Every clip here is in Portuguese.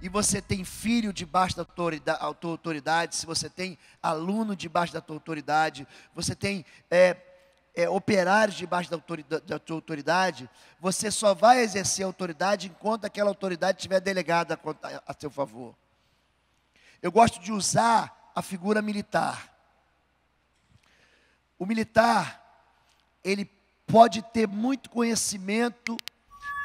e você tem filho debaixo da tua autoridade, se você tem aluno debaixo da tua autoridade, você tem operários debaixo da tua autoridade, você só vai exercer autoridade enquanto aquela autoridade estiver delegada a seu favor. Eu gosto de usar a figura militar. O militar, ele pode ter muito conhecimento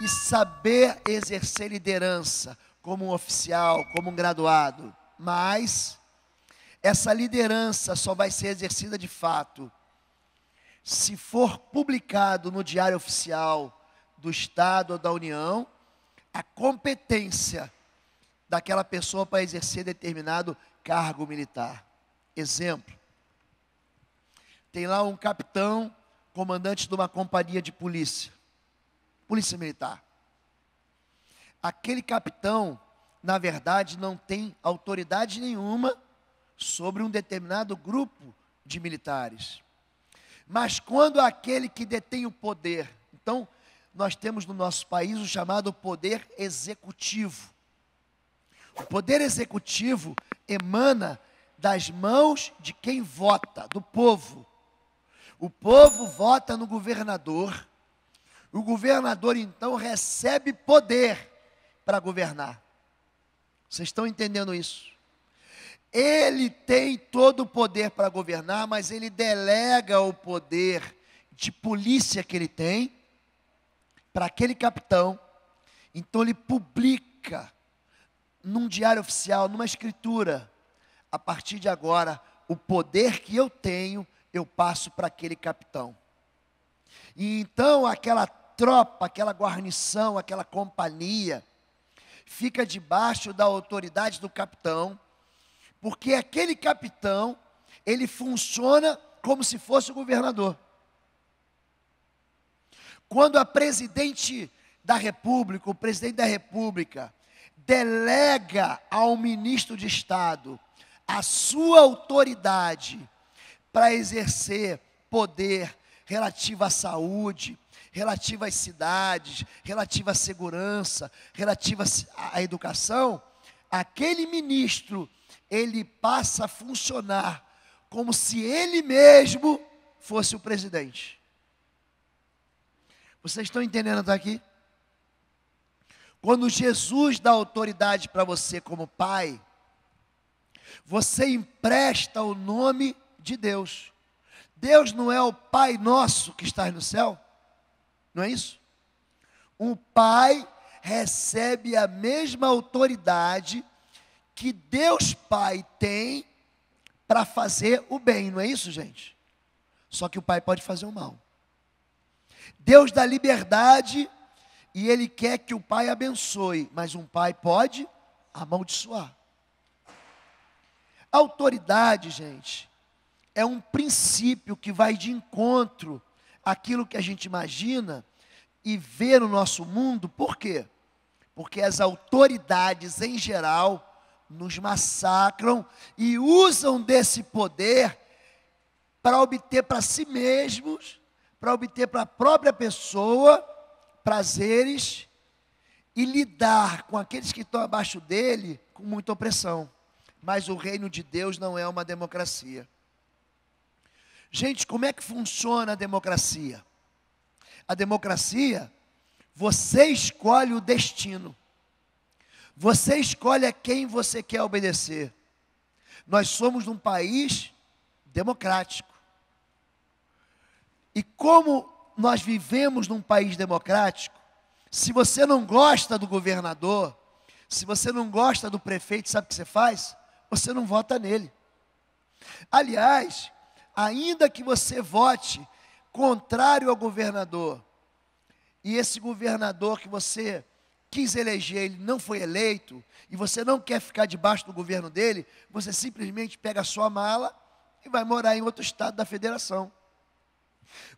e saber exercer liderança, como um oficial, como um graduado, mas essa liderança só vai ser exercida de fato se for publicado no Diário Oficial do Estado ou da União a competência daquela pessoa para exercer determinado cargo militar. Exemplo, tem lá um capitão, comandante de uma companhia de polícia militar. Aquele capitão, na verdade, não tem autoridade nenhuma sobre um determinado grupo de militares. Mas quando aquele que detém o poder, então, nós temos no nosso país o chamado poder executivo. O poder executivo emana das mãos de quem vota, do povo. O povo vota no governador. O governador, então, recebe poder para governar. Vocês estão entendendo isso? Ele tem todo o poder para governar, mas ele delega o poder de polícia que ele tem para aquele capitão. Então ele publica num diário oficial, numa escritura, a partir de agora, o poder que eu tenho, eu passo para aquele capitão. E então aquela tropa, aquela guarnição, aquela companhia, fica debaixo da autoridade do capitão, porque aquele capitão, ele funciona como se fosse o governador. Quando a presidente da república, o presidente da república, delega ao ministro de Estado a sua autoridade para exercer poder relativo à saúde, relativo às cidades, relativo à segurança, relativo à educação, aquele ministro, ele passa a funcionar como se ele mesmo fosse o presidente. Vocês estão entendendo até aqui? Quando Jesus dá autoridade para você como pai, você empresta o nome de Deus. Deus não é o Pai nosso que está no céu? Não é isso? Um pai recebe a mesma autoridade que Deus Pai tem para fazer o bem, não é isso, gente? Só que o pai pode fazer o mal. Deus dá liberdade e Ele quer que o pai abençoe, mas um pai pode amaldiçoar. Autoridade, gente, é um princípio que vai de encontro àquilo que a gente imagina e vê no nosso mundo. Por quê? Porque as autoridades, em geral, nos massacram e usam desse poder para obter para si mesmos, para obter para a própria pessoa prazeres e lidar com aqueles que estão abaixo dele com muita opressão. Mas o reino de Deus não é uma democracia. Gente, como é que funciona a democracia? A democracia, você escolhe o destino. Você escolhe a quem você quer obedecer. Nós somos um país democrático. E como nós vivemos num país democrático, se você não gosta do governador, se você não gosta do prefeito, sabe o que você faz? Você não vota nele. Aliás, ainda que você vote contrário ao governador, e esse governador que você quis eleger, ele não foi eleito, e você não quer ficar debaixo do governo dele, você simplesmente pega a sua mala e vai morar em outro estado da federação.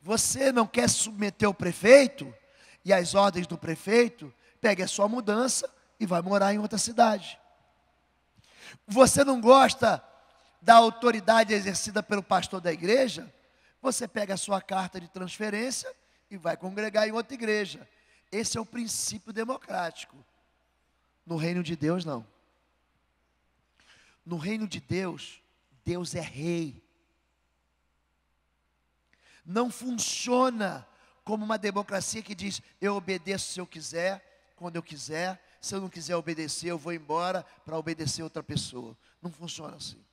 Você não quer se submeter ao prefeito e às ordens do prefeito, pega a sua mudança e vai morar em outra cidade. Você não gosta da autoridade exercida pelo pastor da igreja, você pega a sua carta de transferência e vai congregar em outra igreja. Esse é o princípio democrático. No reino de Deus, não. No reino de Deus, Deus é rei. Não funciona como uma democracia que diz: eu obedeço se eu quiser, quando eu quiser. Se eu não quiser obedecer, eu vou embora para obedecer outra pessoa. Não funciona assim.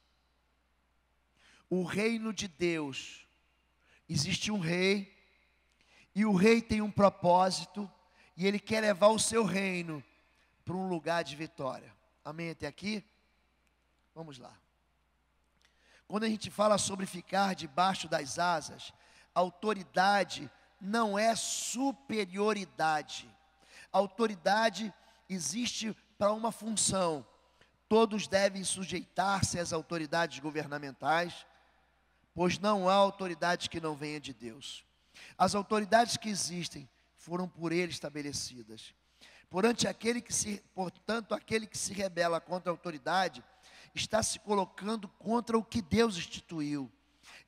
O reino de Deus, existe um rei, e o rei tem um propósito, e ele quer levar o seu reino para um lugar de vitória. Amém até aqui? Vamos lá. Quando a gente fala sobre ficar debaixo das asas, autoridade não é superioridade. Autoridade existe para uma função. Todos devem sujeitar-se às autoridades governamentais, pois não há autoridade que não venha de Deus. As autoridades que existem foram por Ele estabelecidas. Portanto, aquele que se rebela contra a autoridade está se colocando contra o que Deus instituiu.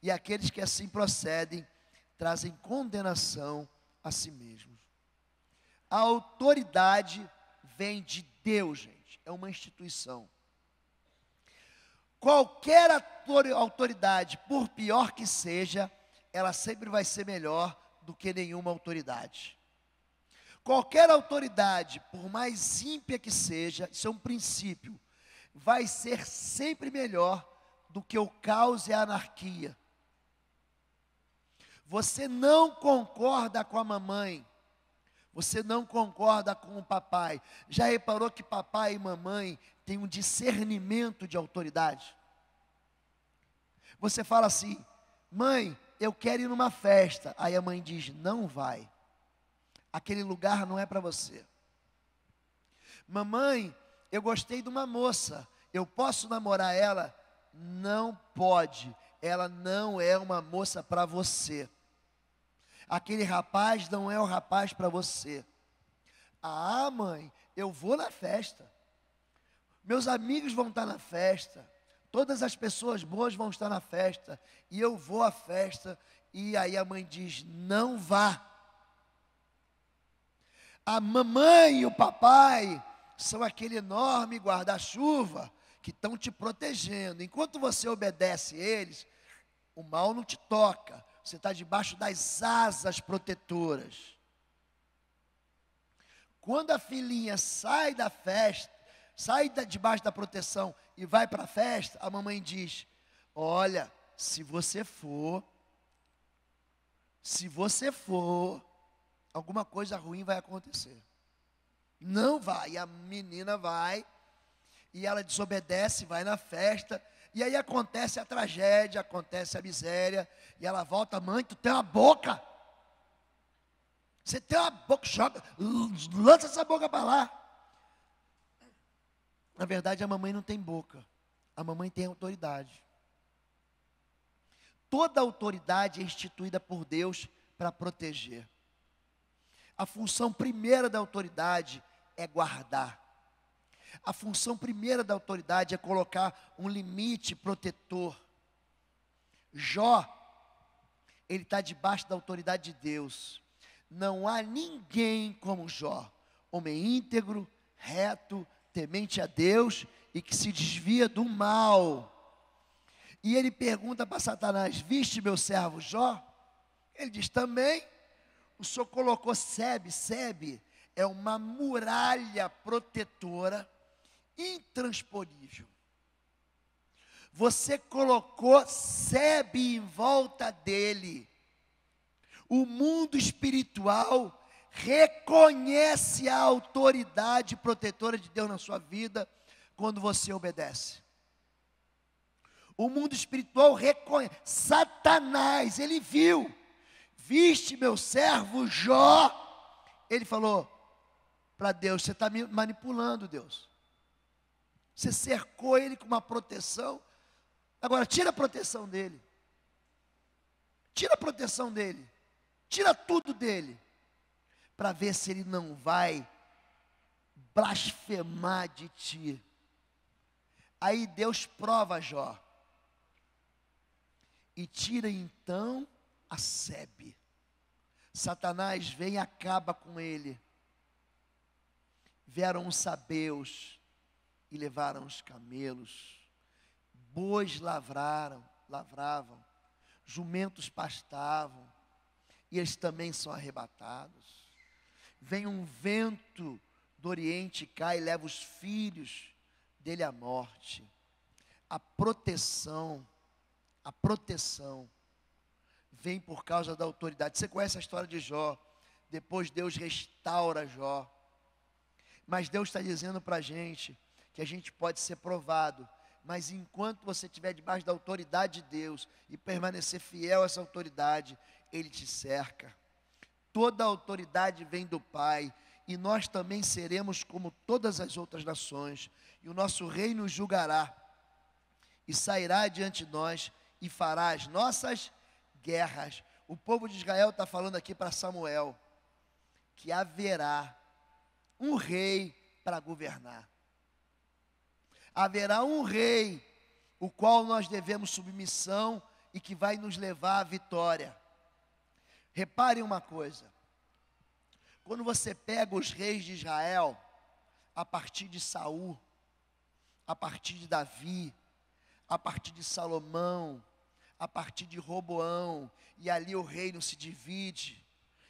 E aqueles que assim procedem trazem condenação a si mesmos. A autoridade vem de Deus, gente. É uma instituição. Qualquer autoridade, por pior que seja, ela sempre vai ser melhor do que nenhuma autoridade. Qualquer autoridade, por mais ímpia que seja, isso é um princípio, vai ser sempre melhor do que o caos e a anarquia. Você não concorda com a mamãe, você não concorda com o papai. Já reparou que papai e mamãe têm um discernimento de autoridade? Você fala assim: mãe, eu quero ir numa festa. Aí a mãe diz: não vai, aquele lugar não é para você. Mamãe, eu gostei de uma moça, eu posso namorar ela? Não pode, ela não é uma moça para você. Aquele rapaz não é o rapaz para você. Ah, mãe, eu vou na festa, meus amigos vão estar na festa, todas as pessoas boas vão estar na festa, e eu vou à festa. E aí a mãe diz: não vá. A mamãe e o papai são aquele enorme guarda-chuva que estão te protegendo. Enquanto você obedece eles, o mal não te toca. Você está debaixo das asas protetoras. Quando a filhinha sai da festa, debaixo da proteção e vai para a festa, a mamãe diz: olha, se você for, alguma coisa ruim vai acontecer. Não vai. E a menina vai, e ela desobedece, vai na festa, e aí acontece a tragédia, acontece a miséria, e ela volta: mãe, tu tem uma boca, você tem uma boca, joga, lança essa boca para lá. Na verdade, a mamãe não tem boca, a mamãe tem autoridade. Toda autoridade é instituída por Deus para proteger. A função primeira da autoridade é guardar. A função primeira da autoridade é colocar um limite protetor. Jó, ele está debaixo da autoridade de Deus. Não há ninguém como Jó, homem íntegro, reto, temente a Deus e que se desvia do mal. E ele pergunta para Satanás: viste meu servo Jó? Ele diz: também. O Senhor colocou Sebe é uma muralha protetora intransponível. Você colocou Sebe em volta dele. O mundo espiritual reconhece a autoridade protetora de Deus na sua vida quando você obedece. O mundo espiritual reconhece. Satanás, ele viu: viste meu servo Jó? Ele falou para Deus: você está me manipulando, Deus. Você cercou ele com uma proteção. Agora tira a proteção dele. Tira a proteção dele. Tira tudo dele. Para ver se ele não vai blasfemar de ti. Aí Deus prova Jó. E tira então a Sebe. Satanás vem e acaba com ele. Vieram os sabeus e levaram os camelos. Bois lavravam, jumentos pastavam, e eles também são arrebatados. Vem um vento do Oriente, cai e leva os filhos dele à morte. A proteção vem por causa da autoridade. Você conhece a história de Jó? Depois Deus restaura Jó. Mas Deus está dizendo para a gente que a gente pode ser provado, mas enquanto você estiver debaixo da autoridade de Deus e permanecer fiel a essa autoridade, Ele te cerca. Toda a autoridade vem do Pai, e nós também seremos como todas as outras nações, e o nosso rei nos julgará, e sairá diante de nós, e fará as nossas guerras. O povo de Israel está falando aqui para Samuel, que haverá um rei para governar. Haverá um rei, o qual nós devemos submissão, e que vai nos levar à vitória. Reparem uma coisa, quando você pega os reis de Israel, a partir de Saul, a partir de Davi, a partir de Salomão, a partir de Roboão, e ali o reino se divide,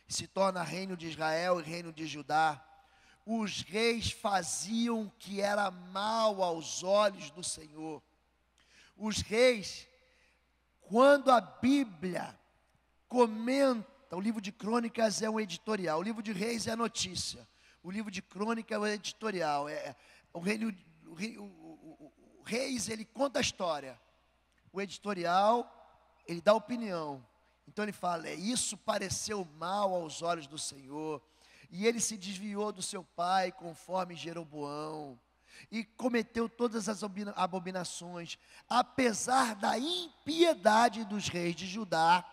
se torna reino de Israel e reino de Judá. Os reis faziam o que era mal aos olhos do Senhor. Os reis, quando a Bíblia comenta, o livro de Crônicas é um editorial, o livro de Reis é a notícia, o livro de Crônicas é o editorial, o Reis ele conta a história, o editorial ele dá opinião. Então ele fala, isso pareceu mal aos olhos do Senhor, e ele se desviou do seu pai conforme Jeroboão, e cometeu todas as abominações, apesar da impiedade dos reis de Judá.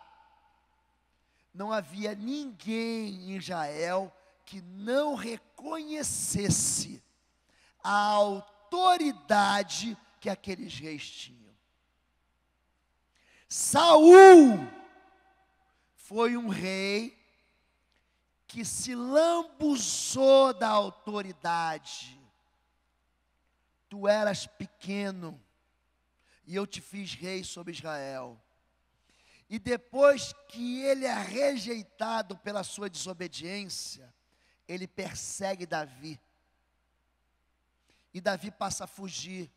Não havia ninguém em Israel que não reconhecesse a autoridade que aqueles reis tinham. Saul foi um rei que se lambuzou da autoridade. Tu eras pequeno e eu te fiz rei sobre Israel. E depois que ele é rejeitado pela sua desobediência, ele persegue Davi. E Davi passa a fugir.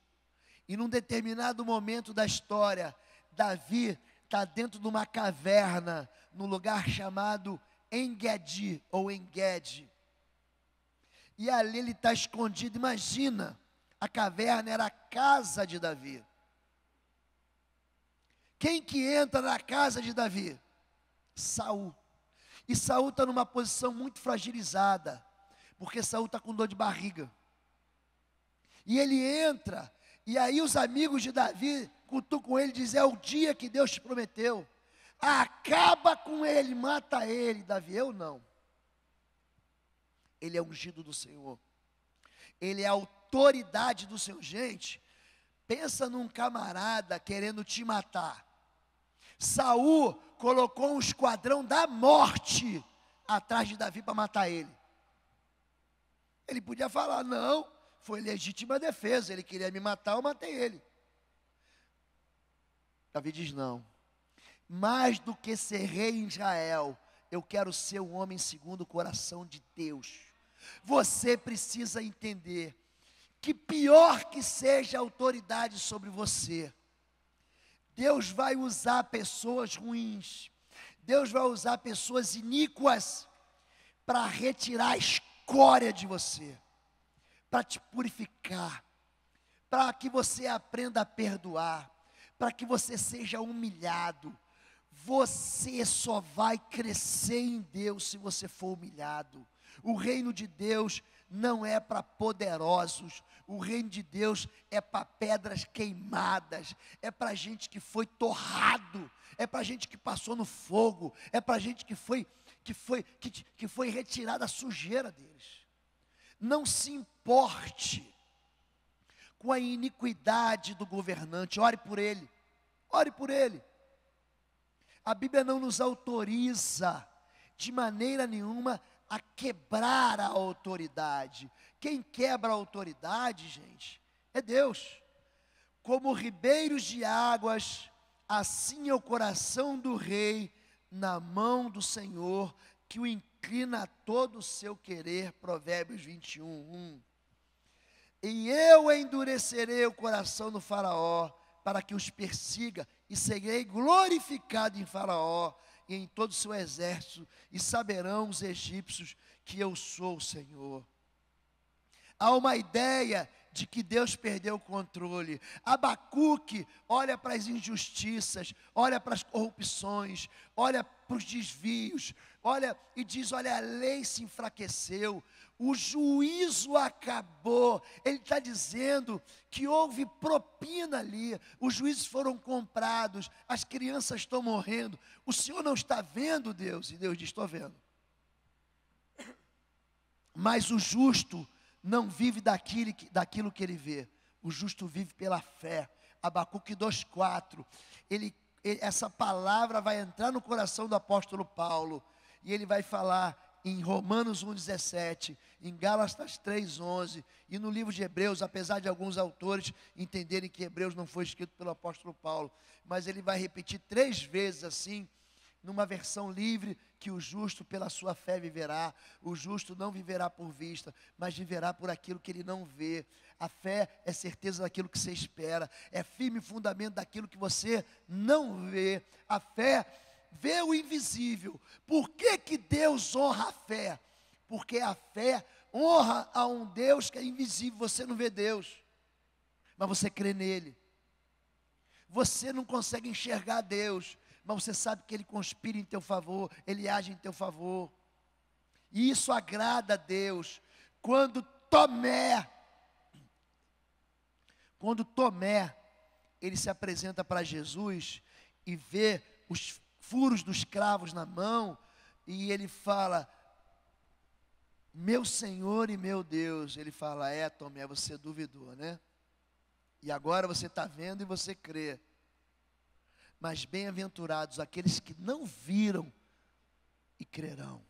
E num determinado momento da história, Davi está dentro de uma caverna, num lugar chamado Engedi, ou Engedi. E ali ele está escondido. Imagina, a caverna era a casa de Davi. Quem que entra na casa de Davi? Saul. E Saul está numa posição muito fragilizada, porque Saul está com dor de barriga. E ele entra, e aí os amigos de Davi cutucam ele e dizem, é o dia que Deus te prometeu. Acaba com ele, mata ele. Davi, eu não. Ele é ungido do Senhor. Ele é a autoridade do Senhor. Gente, pensa num camarada querendo te matar. Saul colocou um esquadrão da morte atrás de Davi para matar ele. Ele podia falar, não, foi legítima defesa, ele queria me matar, eu matei ele. Davi diz, não, mais do que ser rei em Israel, eu quero ser um homem segundo o coração de Deus. Você precisa entender que pior que seja a autoridade sobre você, Deus vai usar pessoas ruins, Deus vai usar pessoas iníquas para retirar a escória de você, para te purificar, para que você aprenda a perdoar, para que você seja humilhado. Você só vai crescer em Deus se você for humilhado. O reino de Deus não é para poderosos, o reino de Deus é para pedras queimadas, é para gente que foi torrado, é para gente que passou no fogo, é para gente que foi retirada a sujeira deles. Não se importe com a iniquidade do governante, ore por ele, ore por ele. A Bíblia não nos autoriza de maneira nenhuma a quebrar a autoridade. Quem quebra a autoridade, gente, é Deus. Como ribeiros de águas, assim é o coração do rei na mão do Senhor, que o inclina a todo o seu querer. Provérbios 21:1. E eu endurecerei o coração do faraó, para que os persiga, e serei glorificado em Faraó e em todo o seu exército, e saberão os egípcios que eu sou o Senhor. Há uma ideia de que Deus perdeu o controle. Abacuque olha para as injustiças, olha para as corrupções, olha para os desvios, olha e diz: olha, a lei se enfraqueceu, o juízo acabou. Ele está dizendo que houve propina ali, os juízes foram comprados, as crianças estão morrendo. O Senhor não está vendo, Deus? E Deus diz: estou vendo. Mas o justo não vive daquilo que ele vê. O justo vive pela fé. Abacuque 2:4. Essa palavra vai entrar no coração do apóstolo Paulo, e ele vai falar em Romanos 1:17, em Gálatas 3:11, e no livro de Hebreus, apesar de alguns autores entenderem que Hebreus não foi escrito pelo apóstolo Paulo, mas ele vai repetir 3 vezes assim, numa versão livre, que o justo pela sua fé viverá. O justo não viverá por vista, mas viverá por aquilo que ele não vê. A fé é certeza daquilo que você espera, é firme fundamento daquilo que você não vê. A fé vê o invisível. Por que Deus honra a fé? Porque a fé honra a um Deus que é invisível. Você não vê Deus, mas você crê nele. Você não consegue enxergar Deus, mas você sabe que Ele conspira em teu favor, Ele age em teu favor. E isso agrada a Deus. Quando Tomé, ele se apresenta para Jesus e vê os furos dos cravos na mão, e ele fala: meu Senhor e meu Deus. Ele fala: Tomé, você duvidou, né? E agora você está vendo e você crê. Mas bem-aventurados aqueles que não viram e crerão.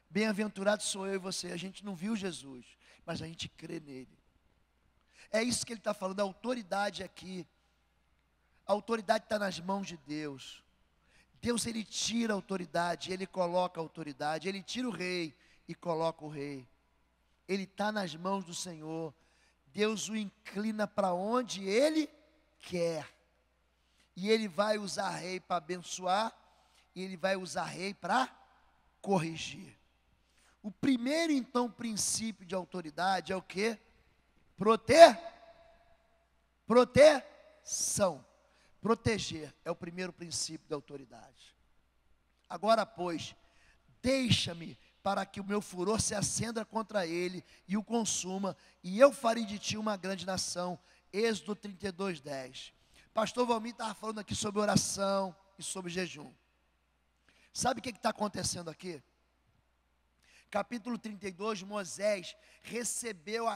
Bem-aventurados sou eu e você. A gente não viu Jesus, mas a gente crê nele. É isso que ele está falando. A autoridade aqui, a autoridade está nas mãos de Deus. Deus, ele tira a autoridade, ele coloca a autoridade. Ele tira o rei e coloca o rei. Ele está nas mãos do Senhor. Deus o inclina para onde ele quer. E ele vai usar rei para abençoar, e ele vai usar rei para corrigir. O primeiro, então, princípio de autoridade é o quê? Proteção. Proteger é o primeiro princípio da autoridade. Agora, pois, deixa-me para que o meu furor se acenda contra ele e o consuma, e eu farei de ti uma grande nação. Êxodo 32:10. Pastor Valmir estava falando aqui sobre oração e sobre jejum. Sabe o que está acontecendo aqui? Capítulo 32, Moisés recebeu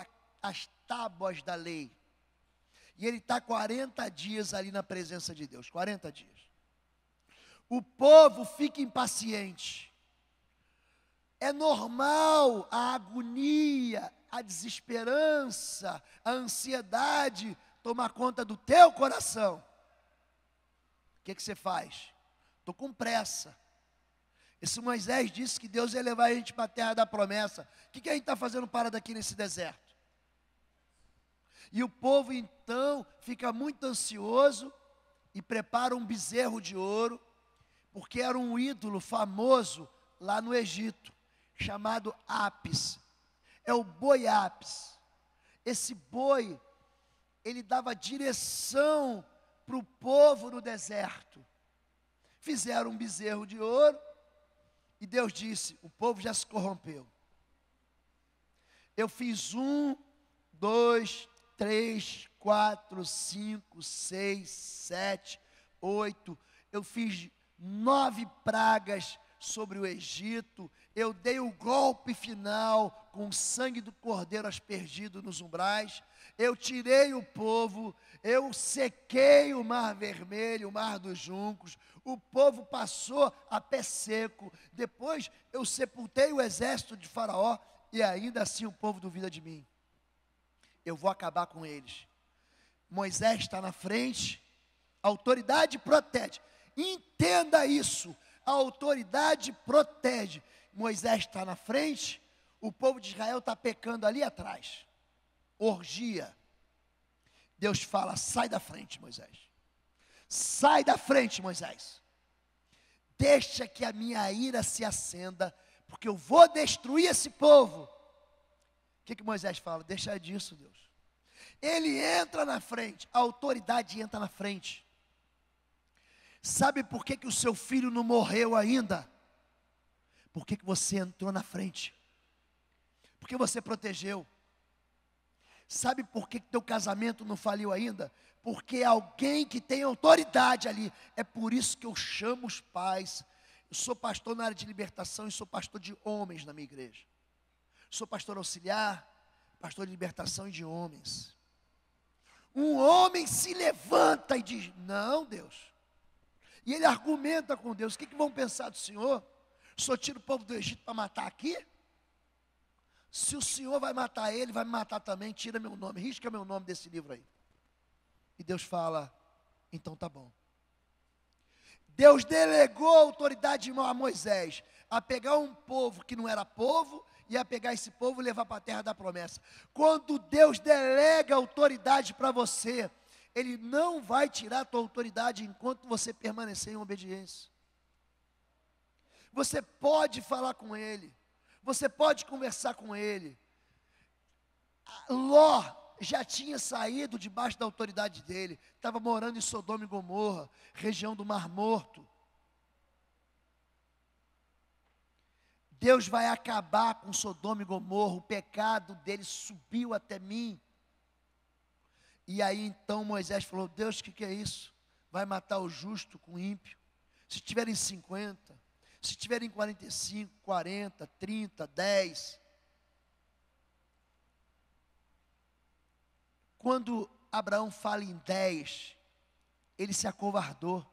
as tábuas da lei. E ele está 40 dias ali na presença de Deus, 40 dias. O povo fica impaciente. É normal a agonia, a desesperança, a ansiedade tomar conta do teu coração. O que você faz? Estou com pressa. Esse Moisés disse que Deus ia levar a gente para a terra da promessa. O que a gente está fazendo parado aqui nesse deserto? E o povo então fica muito ansioso e prepara um bezerro de ouro, porque era um ídolo famoso lá no Egito, chamado Ápis. É o boi Ápis. Esse boi, ele dava direção para o povo no deserto. Fizeram um bezerro de ouro, e Deus disse: o povo já se corrompeu. Eu fiz 1, 2, 3, 4, 5, 6, 7, 8. Eu fiz 9 pragas sobre o Egito, eu dei o golpe final com o sangue do cordeiro aspergido nos umbrais, eu tirei o povo, eu sequei o mar vermelho, o mar dos juncos, o povo passou a pé seco, depois eu sepultei o exército de Faraó, e ainda assim o povo duvida de mim. Eu vou acabar com eles. Moisés está na frente, a autoridade protege. Entenda isso, a autoridade protege. Moisés está na frente, o povo de Israel está pecando ali atrás. Orgia. Deus fala: sai da frente, Moisés. Sai da frente, Moisés. Deixa que a minha ira se acenda, porque eu vou destruir esse povo. O que Moisés fala? Deixa disso, Deus. Ele entra na frente, a autoridade entra na frente. Sabe por que o seu filho não morreu ainda? Por que você entrou na frente? Porque você protegeu. Sabe por que teu casamento não faliu ainda? Porque alguém que tem autoridade ali. É por isso que eu chamo os pais. Eu sou pastor na área de libertação e sou pastor de homens na minha igreja. Sou pastor auxiliar, pastor de libertação e de homens. Um homem se levanta e diz: não, Deus. E ele argumenta com Deus: o que vão pensar do Senhor? O Senhor tira o povo do Egito para matar aqui? Se o Senhor vai matar ele, vai me matar também. Tira meu nome, risca meu nome desse livro aí. E Deus fala: então tá bom. Deus delegou a autoridade a Moisés a pegar um povo que não era povo e a pegar esse povo e levar para a terra da promessa. Quando Deus delega autoridade para você, Ele não vai tirar a tua autoridade enquanto você permanecer em obediência. Você pode falar com Ele, você pode conversar com Ele. Ló já tinha saído debaixo da autoridade dele, estava morando em Sodoma e Gomorra, região do Mar Morto. Deus vai acabar com Sodoma e Gomorra, o pecado dele subiu até mim. E aí então Moisés falou: Deus, o que é isso? Vai matar o justo com o ímpio? Se tiverem 50, se tiverem 45, 40, 30, 10. Quando Abraão fala em 10, ele se acovardou,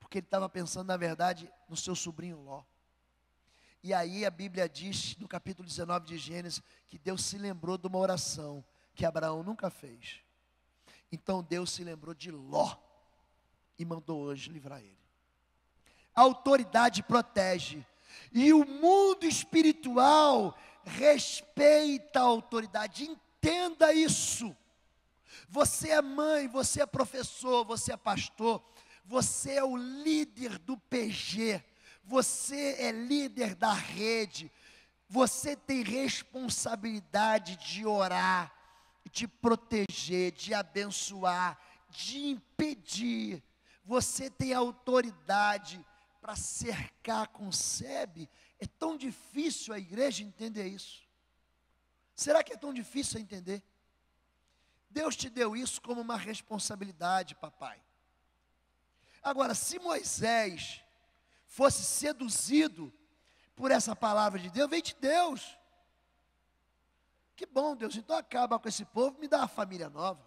porque ele estava pensando, na verdade, no seu sobrinho Ló. E aí a Bíblia diz, no capítulo 19 de Gênesis, que Deus se lembrou de uma oração que Abraão nunca fez. Então Deus se lembrou de Ló e mandou anjo livrar ele. A autoridade protege, e o mundo espiritual respeita a autoridade. Entenda isso. Você é mãe, você é professor, você é pastor, você é o líder do PG, você é líder da rede, você tem responsabilidade de orar, de proteger, de abençoar, de impedir. Você tem autoridade para cercar com sebe. É tão difícil a igreja entender isso. Será que é tão difícil entender? Deus te deu isso como uma responsabilidade, papai. Agora, se Moisés fosse seduzido por essa palavra de Deus, vem de Deus. Que bom, Deus, então acaba com esse povo, me dá uma família nova.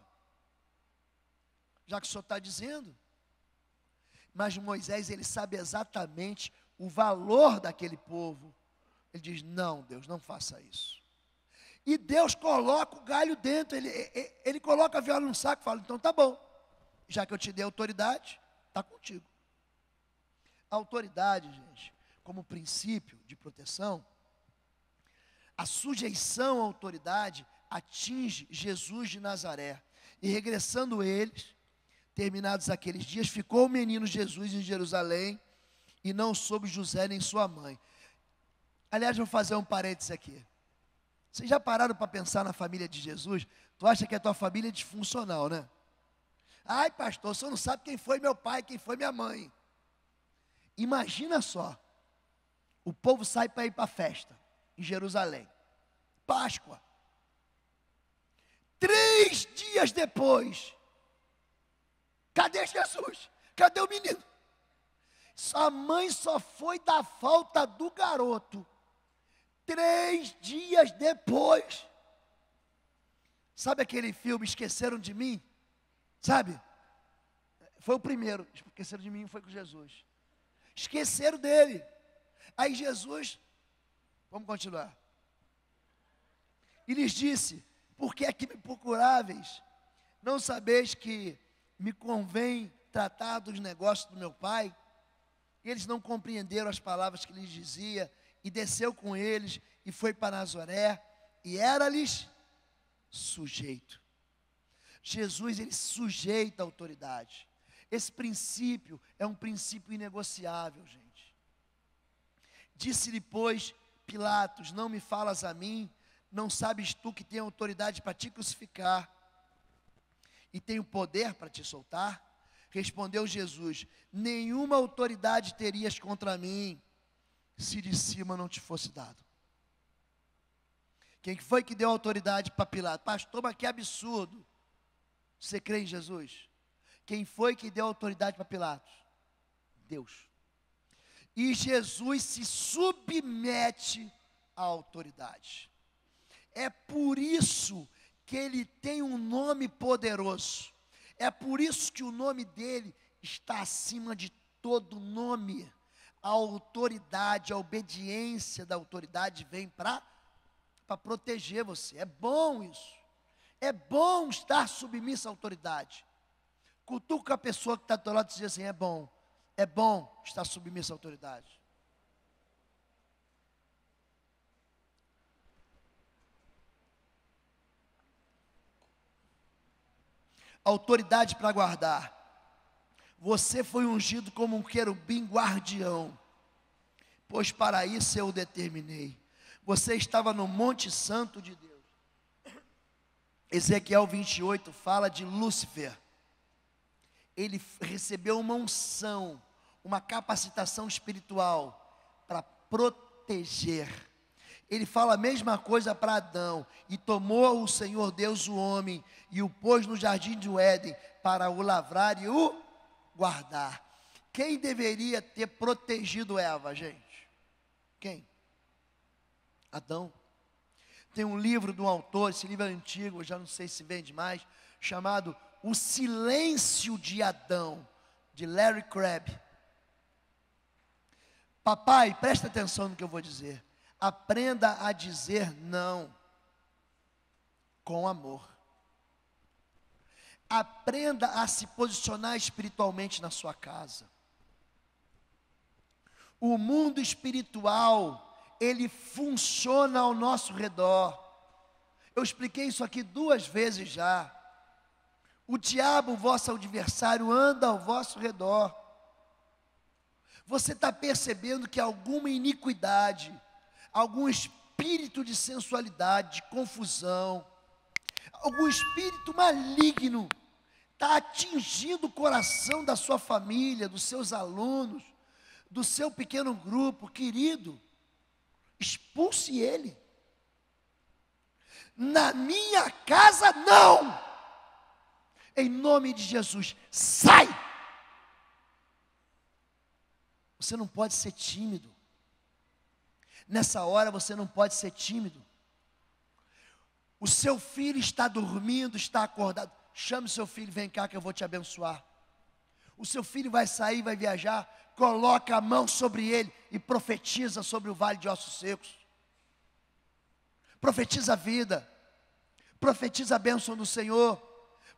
Já que o Senhor está dizendo. Mas Moisés, ele sabe exatamente o valor daquele povo. Ele diz: não, Deus, não faça isso. E Deus coloca o galho dentro, ele coloca a viola no saco e fala: então tá bom, já que eu te dei autoridade, está contigo. A autoridade, gente, como princípio de proteção, a sujeição à autoridade atinge Jesus de Nazaré. E regressando eles, terminados aqueles dias, ficou o menino Jesus em Jerusalém, e não soube José nem sua mãe. Aliás, vou fazer um parênteses aqui. Vocês já pararam para pensar na família de Jesus? Tu acha que a tua família é disfuncional, né? Ai, pastor, o senhor não sabe quem foi meu pai, quem foi minha mãe. Imagina só, o povo sai para ir para a festa, em Jerusalém, Páscoa. 3 dias depois, cadê Jesus? Cadê o menino? Sua mãe só foi da falta do garoto 3 dias depois. Sabe aquele filme Esqueceram de Mim? Sabe? Foi o primeiro. Esqueceram de Mim foi com Jesus. Esqueceram dele. Aí Jesus, vamos continuar. E lhes disse: por que é que me procuráveis? Não sabeis que me convém tratar dos negócios do meu pai? E eles não compreenderam as palavras que lhes dizia, e desceu com eles, e foi para Nazaré, e era-lhes sujeito. Jesus, ele sujeita a autoridade. Esse princípio é um princípio inegociável, gente. Disse-lhe, pois, Pilatos: não me falas a mim? Não sabes tu que tenho autoridade para te crucificar e tenho poder para te soltar? Respondeu Jesus: nenhuma autoridade terias contra mim, se de cima não te fosse dado. Quem foi que deu autoridade para Pilatos? Pastor, mas que absurdo. Você crê em Jesus? Quem foi que deu autoridade para Pilatos? Deus. E Jesus se submete à autoridade. É por isso que ele tem um nome poderoso. É por isso que o nome dele está acima de todo nome. A autoridade, a obediência da autoridade vem para proteger você. É bom isso. É bom estar submisso à autoridade. Cutuca a pessoa que está do teu lado e diz assim: é bom estar submisso à autoridade. Autoridade para guardar. Você foi ungido como um querubim guardião, pois para isso eu o determinei. Você estava no Monte Santo de Deus. Ezequiel 28 fala de Lúcifer. Ele recebeu uma unção, uma capacitação espiritual para proteger. Ele fala a mesma coisa para Adão: e tomou o Senhor Deus o homem, e o pôs no jardim do Éden, para o lavrar e o guardar. Quem deveria ter protegido Eva, gente? Quem? Adão. Tem um livro de um autor, esse livro é antigo, eu já não sei se vende mais, chamado O Silêncio de Adão, de Larry Crabb. Papai, presta atenção no que eu vou dizer. Aprenda a dizer não com amor. Aprenda a se posicionar espiritualmente na sua casa. O mundo espiritual, ele funciona ao nosso redor. Eu expliquei isso aqui 2 vezes já. O diabo, vosso adversário, anda ao vosso redor. Você está percebendo que alguma iniquidade, algum espírito de sensualidade, de confusão, algum espírito maligno está atingindo o coração da sua família, dos seus alunos, do seu pequeno grupo? Querido, expulse ele. Na minha casa não. Em nome de Jesus, sai. Você não pode ser tímido. Nessa hora você não pode ser tímido. O seu filho está dormindo, está acordado. Chame o seu filho, vem cá que eu vou te abençoar. O seu filho vai sair, vai viajar. Coloca a mão sobre ele e profetiza sobre o vale de ossos secos. Profetiza a vida. Profetiza a bênção do Senhor.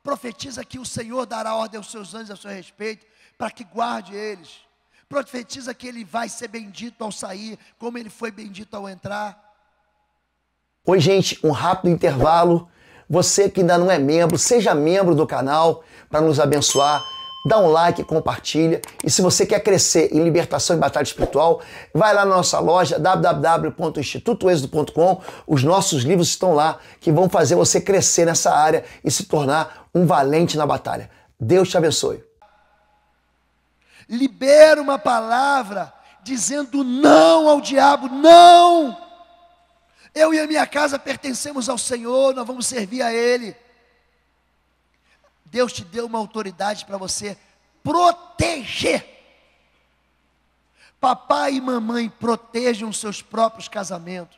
Profetiza que o Senhor dará ordem aos seus anjos a seu respeito, para que guarde eles. Profetiza que ele vai ser bendito ao sair, como ele foi bendito ao entrar. Oi, gente, um rápido intervalo. Você que ainda não é membro, seja membro do canal para nos abençoar. Dá um like, compartilha. E se você quer crescer em libertação e batalha espiritual, vai lá na nossa loja www.institutoexodo.com. Os nossos livros estão lá, que vão fazer você crescer nessa área e se tornar um valente na batalha. Deus te abençoe. Libera uma palavra dizendo não ao diabo. Não! Eu e a minha casa pertencemos ao Senhor, nós vamos servir a Ele. Deus te deu uma autoridade para você proteger. Papai e mamãe, protejam seus próprios casamentos.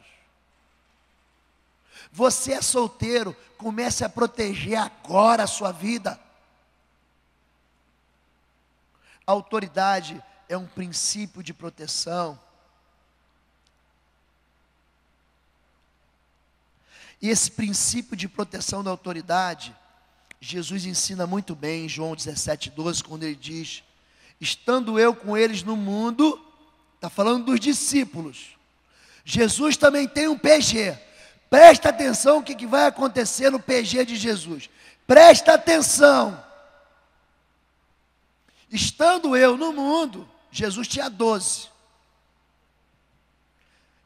Você é solteiro, comece a proteger agora a sua vida. A autoridade é um princípio de proteção. E esse princípio de proteção da autoridade, Jesus ensina muito bem em João 17:12, quando ele diz: estando eu com eles no mundo, está falando dos discípulos. Jesus também tem um PG. Presta atenção o que vai acontecer no PG de Jesus. Presta atenção. Estando eu no mundo, Jesus tinha 12.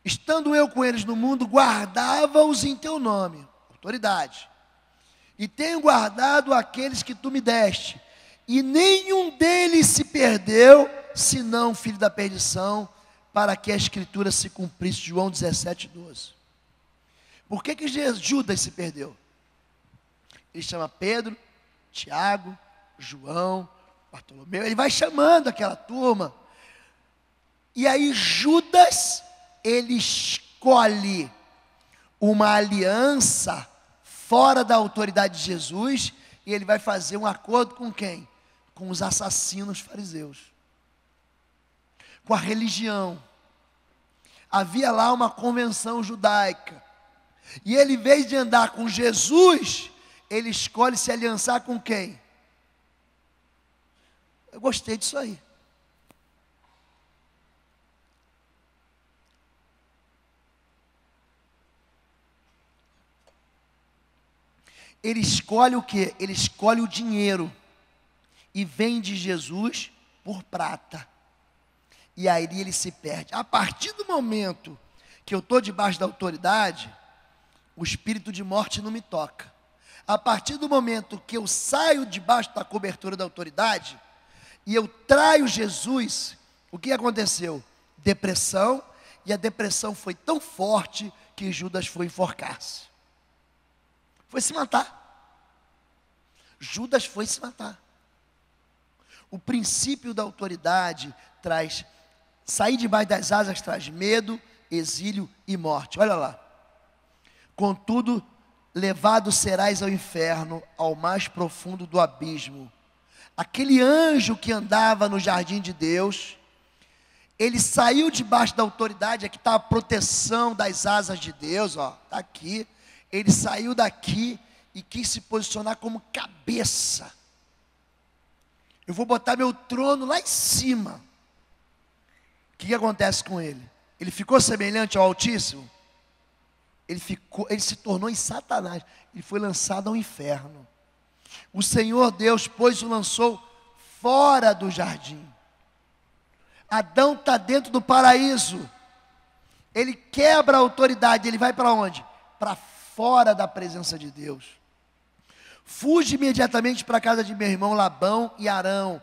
Estando eu com eles no mundo, guardava-os em teu nome, autoridade. E tenho guardado aqueles que tu me deste, e nenhum deles se perdeu, senão o filho da perdição, para que a escritura se cumprisse. João 17:12. Por que Judas se perdeu? Ele chama Pedro, Tiago, João, Bartolomeu, ele vai chamando aquela turma. E aí Judas, ele escolhe uma aliança fora da autoridade de Jesus, e ele vai fazer um acordo com quem? Com os assassinos fariseus, com a religião. Havia lá uma convenção judaica, e ele, em vez de andar com Jesus, ele escolhe se aliançar com quem? Eu gostei disso aí. Ele escolhe o quê? Ele escolhe o dinheiro e vende Jesus por prata. E aí ele se perde. A partir do momento que eu estou debaixo da autoridade, o espírito de morte não me toca. A partir do momento que eu saio debaixo da cobertura da autoridade e eu traio Jesus, o que aconteceu? Depressão, e a depressão foi tão forte que Judas foi enforcar-se. Foi se matar. Judas foi se matar. O princípio da autoridade traz, sair debaixo das asas traz medo, exílio e morte. Olha lá. Contudo, levado serás ao inferno, ao mais profundo do abismo. Aquele anjo que andava no jardim de Deus, ele saiu debaixo da autoridade. Aqui está a proteção das asas de Deus, ó, está aqui. Ele saiu daqui e quis se posicionar como cabeça. Eu vou botar meu trono lá em cima. O que acontece com ele? Ele ficou semelhante ao Altíssimo? Ele se tornou em Satanás. Ele foi lançado ao inferno. O Senhor Deus, pois, o lançou fora do jardim. Adão está dentro do paraíso. Ele quebra a autoridade. Ele vai para onde? Para fora da presença de Deus. Fuge imediatamente para a casa de meu irmão Labão e Arão.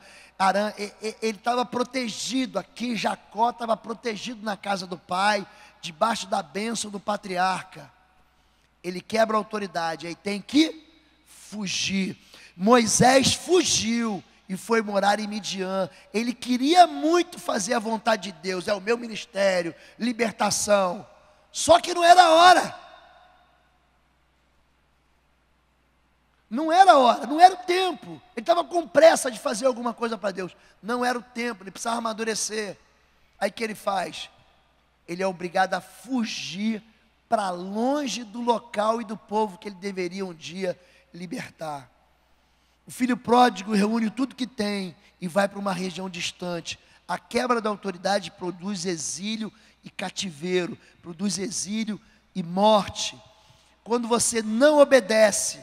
Ele estava protegido aqui. Jacó estava protegido na casa do pai, debaixo da bênção do patriarca. Ele quebra a autoridade, aí tem que fugir. Moisés fugiu e foi morar em Midian. Ele queria muito fazer a vontade de Deus. É o meu ministério, libertação. Só que não era a hora. Não era a hora, não era o tempo. Ele estava com pressa de fazer alguma coisa para Deus. Não era o tempo, ele precisava amadurecer. Aí o que ele faz? Ele é obrigado a fugir para longe do local e do povo que ele deveria um dia libertar. O filho pródigo reúne tudo que tem e vai para uma região distante. A quebra da autoridade produz exílio e cativeiro, produz exílio e morte. Quando você não obedece,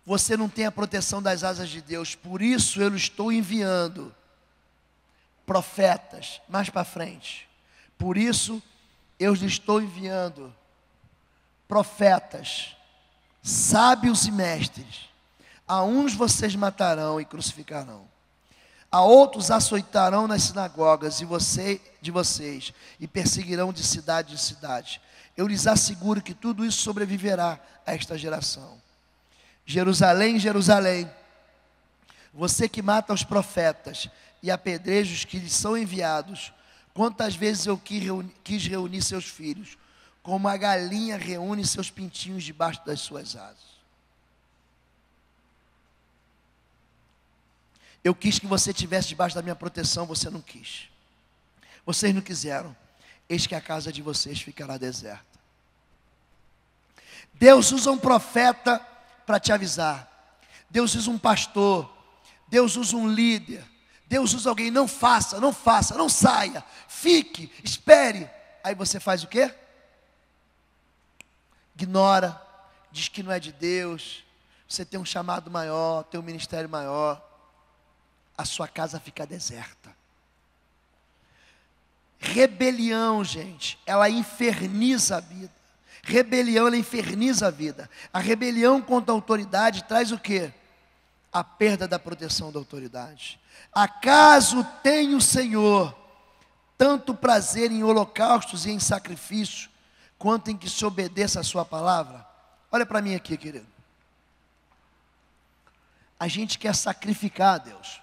você não tem a proteção das asas de Deus. Por isso eu estou enviando profetas, mais para frente. Por isso eu lhe estou enviando profetas, sábios e mestres. A uns vocês matarão e crucificarão. A outros açoitarão nas sinagogas de vocês e perseguirão de cidade em cidade. Eu lhes asseguro que tudo isso sobreviverá a esta geração. Jerusalém, Jerusalém, você que mata os profetas e apedreja os que lhes são enviados, quantas vezes eu quis reunir seus filhos, como a galinha reúne seus pintinhos debaixo das suas asas. Eu quis que você estivesse debaixo da minha proteção, você não quis. Vocês não quiseram. Eis que a casa de vocês ficará deserta. Deus usa um profeta para te avisar. Deus usa um pastor. Deus usa um líder. Deus usa alguém. Não faça, não faça, não saia. Fique, espere. Aí você faz o quê? Ignora. Diz que não é de Deus. Você tem um chamado maior, tem um ministério maior. A sua casa fica deserta. Rebelião, gente, ela inferniza a vida. Rebelião, ela inferniza a vida. A rebelião contra a autoridade traz o quê? A perda da proteção da autoridade. Acaso tem o Senhor tanto prazer em holocaustos e em sacrifício, quanto em que se obedeça a sua palavra? Olha para mim aqui, querido. A gente quer sacrificar a Deus.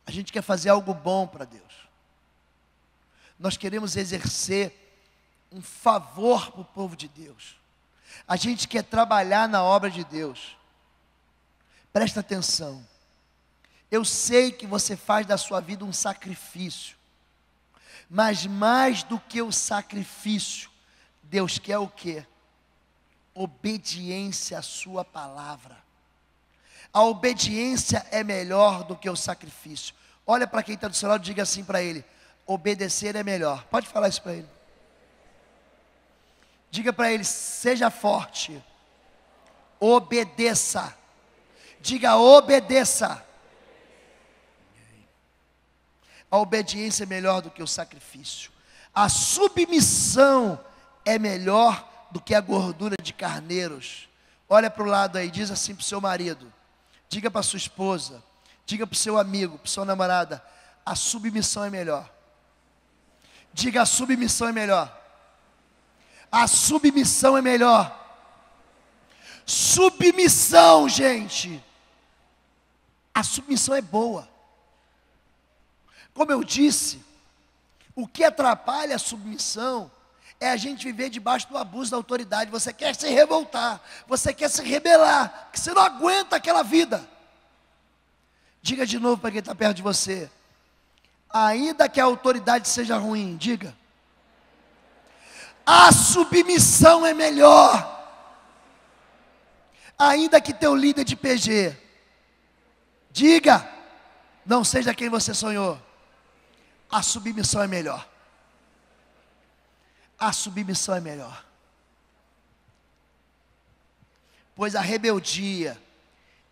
A gente quer fazer algo bom para Deus. Nós queremos exercer um favor para o povo de Deus. A gente quer trabalhar na obra de Deus. Presta atenção. Eu sei que você faz da sua vida um sacrifício. Mas mais do que o sacrifício, Deus quer o quê? Obediência à sua palavra. A obediência é melhor do que o sacrifício. Olha para quem está do seu lado e diga assim para ele: obedecer é melhor. Pode falar isso para ele. Diga para ele: seja forte. Obedeça. Diga: obedeça. A obediência é melhor do que o sacrifício. A submissão é melhor do que a gordura de carneiros. Olha para o lado aí, diz assim para o seu marido. Diga para sua esposa, diga para o seu amigo, para sua namorada: a submissão é melhor. Diga: a submissão é melhor. A submissão é melhor. Submissão, gente. A submissão é boa. Como eu disse, o que atrapalha a submissão é a gente viver debaixo do abuso da autoridade. Você quer se revoltar, você quer se rebelar, porque você não aguenta aquela vida. Diga de novo para quem está perto de você: ainda que a autoridade seja ruim, diga: a submissão é melhor. Ainda que teu líder de PG, diga, não seja quem você sonhou, a submissão é melhor. A submissão é melhor. Pois a rebeldia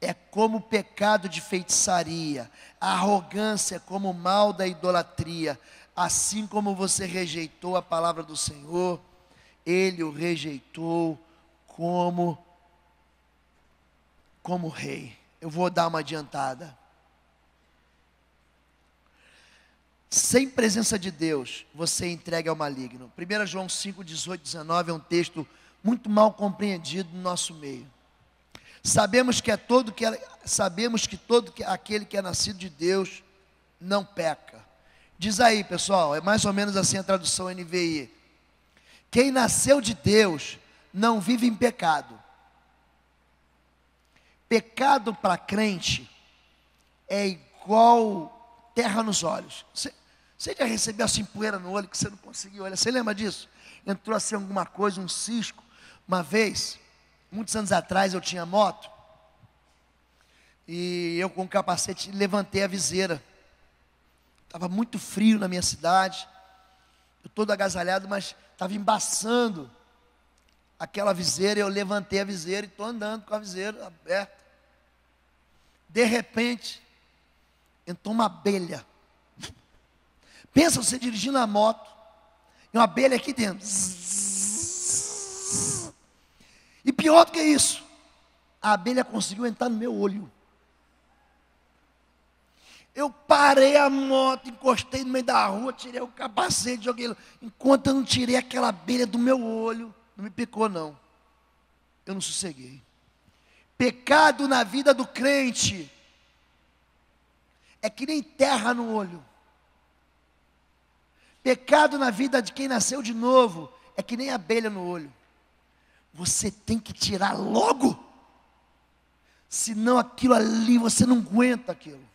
é como o pecado de feitiçaria, a arrogância é como o mal da idolatria. Assim como você rejeitou a palavra do Senhor, Ele o rejeitou como rei. Eu vou dar uma adiantada. Sem presença de Deus, você é entregue ao maligno. 1 João 5, 18, 19 é um texto muito mal compreendido no nosso meio. Sabemos que todo aquele que é nascido de Deus não peca. Diz aí, pessoal, é mais ou menos assim a tradução NVI. Quem nasceu de Deus não vive em pecado. Pecado para crente é igual terra nos olhos. Você já recebeu assim poeira no olho que você não conseguiu olhar? Você lembra disso? Entrou assim alguma coisa, um cisco. Uma vez, muitos anos atrás, eu tinha moto. E eu com o capacete levantei a viseira. Estava muito frio na minha cidade. Eu todo agasalhado, mas estava embaçando aquela viseira. Eu levantei a viseira e estou andando com a viseira aberta. De repente, entrou uma abelha. Pensa você dirigindo a moto e uma abelha aqui dentro. E pior do que isso, a abelha conseguiu entrar no meu olho. Eu parei a moto, encostei no meio da rua, tirei o capacete, joguei. Enquanto eu não tirei aquela abelha do meu olho, não me picou não. Eu não sosseguei. Pecado na vida do crente é que nem terra no olho. Pecado na vida de quem nasceu de novo é que nem abelha no olho. Você tem que tirar logo. Senão aquilo ali, você não aguenta aquilo.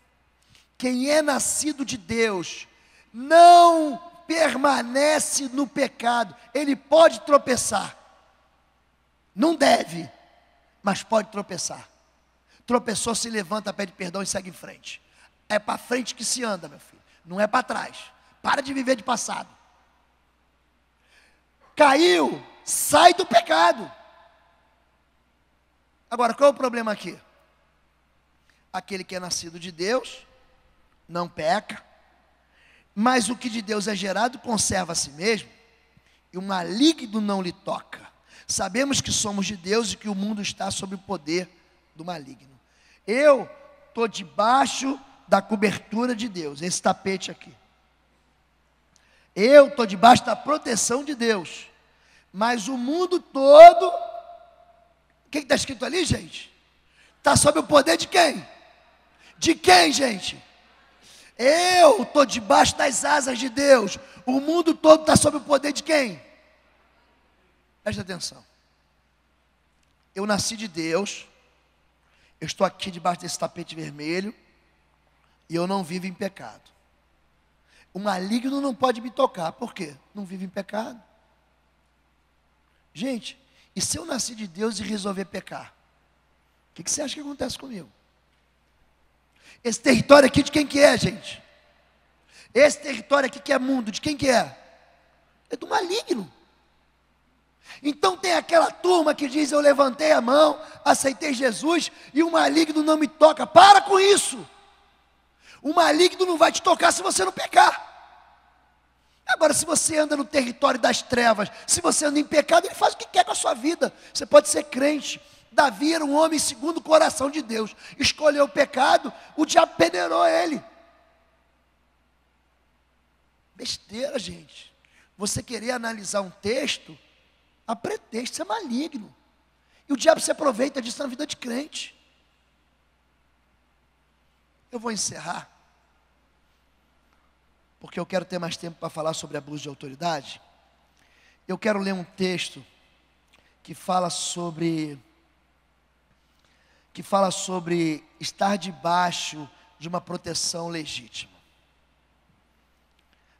Quem é nascido de Deus não permanece no pecado. Ele pode tropeçar. Não deve, mas pode tropeçar. Tropeçou, se levanta, pede perdão e segue em frente. É para frente que se anda, meu filho. Não é para trás. Para de viver de passado. Caiu, sai do pecado. Agora, qual é o problema aqui? Aquele que é nascido de Deus não peca, mas o que de Deus é gerado conserva a si mesmo, e o maligno não lhe toca. Sabemos que somos de Deus e que o mundo está sob o poder do maligno. Eu estou debaixo da cobertura de Deus, esse tapete aqui. Eu estou debaixo da proteção de Deus, mas o mundo todo, o que está escrito ali, gente? Está sob o poder de quem? De quem, gente? Eu estou debaixo das asas de Deus. O mundo todo está sob o poder de quem? Presta atenção. Eu nasci de Deus. Eu estou aqui debaixo desse tapete vermelho. E eu não vivo em pecado. O maligno não pode me tocar. Por quê? Não vivo em pecado. Gente, e se eu nasci de Deus e resolver pecar? O que você acha que acontece comigo? Esse território aqui de quem que é, gente? Esse território aqui que é mundo, de quem que é? É do maligno. Então tem aquela turma que diz, eu levantei a mão, aceitei Jesus, e o maligno não me toca. Para com isso. O maligno não vai te tocar se você não pecar. Agora, se você anda no território das trevas, se você anda em pecado, ele faz o que quer com a sua vida. Você pode ser crente. Davi era um homem segundo o coração de Deus. Escolheu o pecado, o diabo peneirou ele. Besteira, gente. Você querer analisar um texto a pretexto, isso é maligno. E o diabo se aproveita disso na vida de crente. Eu vou encerrar, porque eu quero ter mais tempo para falar sobre abuso de autoridade. Eu quero ler um texto que fala sobre estar debaixo de uma proteção legítima.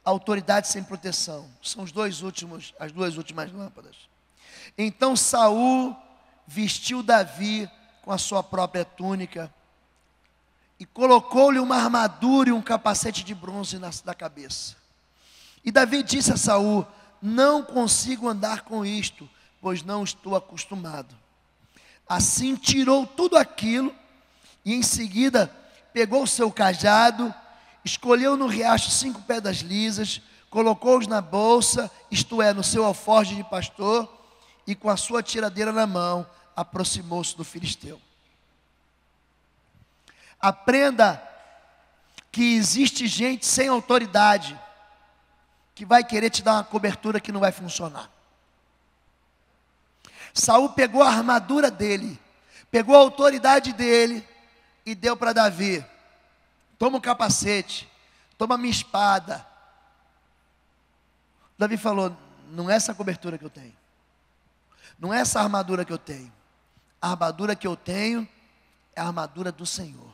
Autoridade sem proteção, são as duas últimas lâmpadas. Então Saul vestiu Davi com a sua própria túnica e colocou-lhe uma armadura e um capacete de bronze na cabeça. E Davi disse a Saul: não consigo andar com isto, pois não estou acostumado. Assim tirou tudo aquilo e em seguida pegou o seu cajado, escolheu no riacho 5 pedras lisas, colocou-os na bolsa, isto é, no seu alforje de pastor, e com a sua tiradeira na mão, aproximou-se do filisteu. Aprenda que existe gente sem autoridade, que vai querer te dar uma cobertura que não vai funcionar. Saul pegou a armadura dele, pegou a autoridade dele e deu para Davi. Toma o capacete, toma a minha espada. Davi falou: não é essa cobertura que eu tenho, não é essa armadura que eu tenho. A armadura que eu tenho é a armadura do Senhor.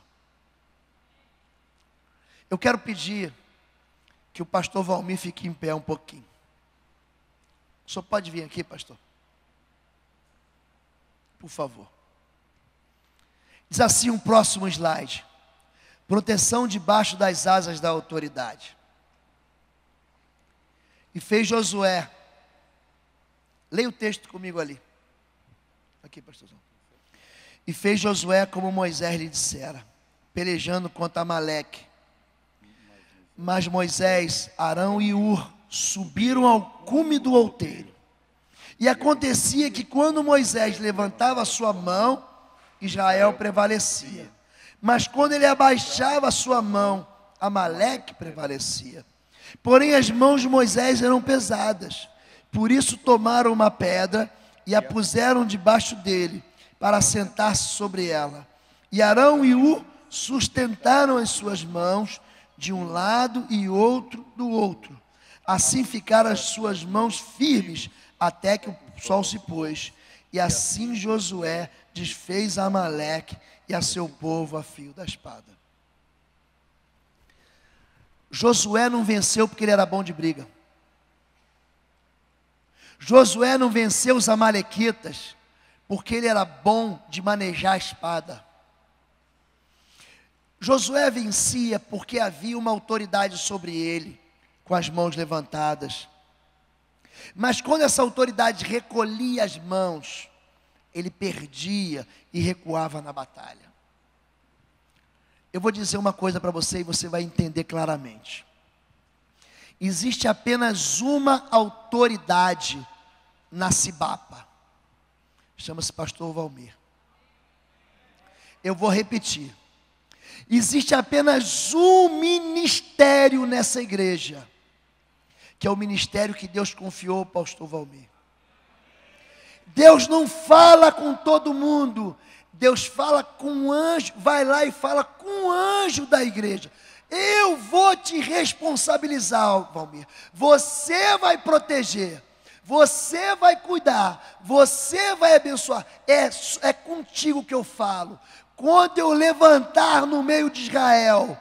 Eu quero pedir que o pastor Valmir fique em pé um pouquinho. O senhor pode vir aqui, pastor? Por favor. Diz assim um próximo slide: proteção debaixo das asas da autoridade. E fez Josué, leia o texto comigo ali. Aqui, pastorzão. E fez Josué como Moisés lhe dissera, pelejando contra Amaleque. Mas Moisés, Arão e Ur subiram ao cume do outeiro. E acontecia que quando Moisés levantava a sua mão, Israel prevalecia. Mas quando ele abaixava a sua mão, Amaleque prevalecia. Porém as mãos de Moisés eram pesadas. Por isso tomaram uma pedra e a puseram debaixo dele, para sentar-se sobre ela. E Arão e Ur sustentaram as suas mãos de um lado e outro do outro. Assim ficaram as suas mãos firmes até que o sol se pôs. E assim Josué desfez a Amaleque e a seu povo a fio da espada. Josué não venceu porque ele era bom de briga. Josué não venceu os amalequitas porque ele era bom de manejar a espada. Josué vencia porque havia uma autoridade sobre ele, com as mãos levantadas. Mas quando essa autoridade recolhia as mãos, ele perdia e recuava na batalha. Eu vou dizer uma coisa para você e você vai entender claramente. Existe apenas uma autoridade na Cibapa. Chama-se pastor Valmir. Eu vou repetir. Existe apenas um ministério nessa igreja, que é o ministério que Deus confiou ao pastor Valmir. Deus não fala com todo mundo. Deus fala com um anjo, vai lá e fala com um anjo da igreja. Eu vou te responsabilizar, Valmir. Você vai proteger, você vai cuidar, você vai abençoar. É contigo que eu falo. Quando eu levantar no meio de Israel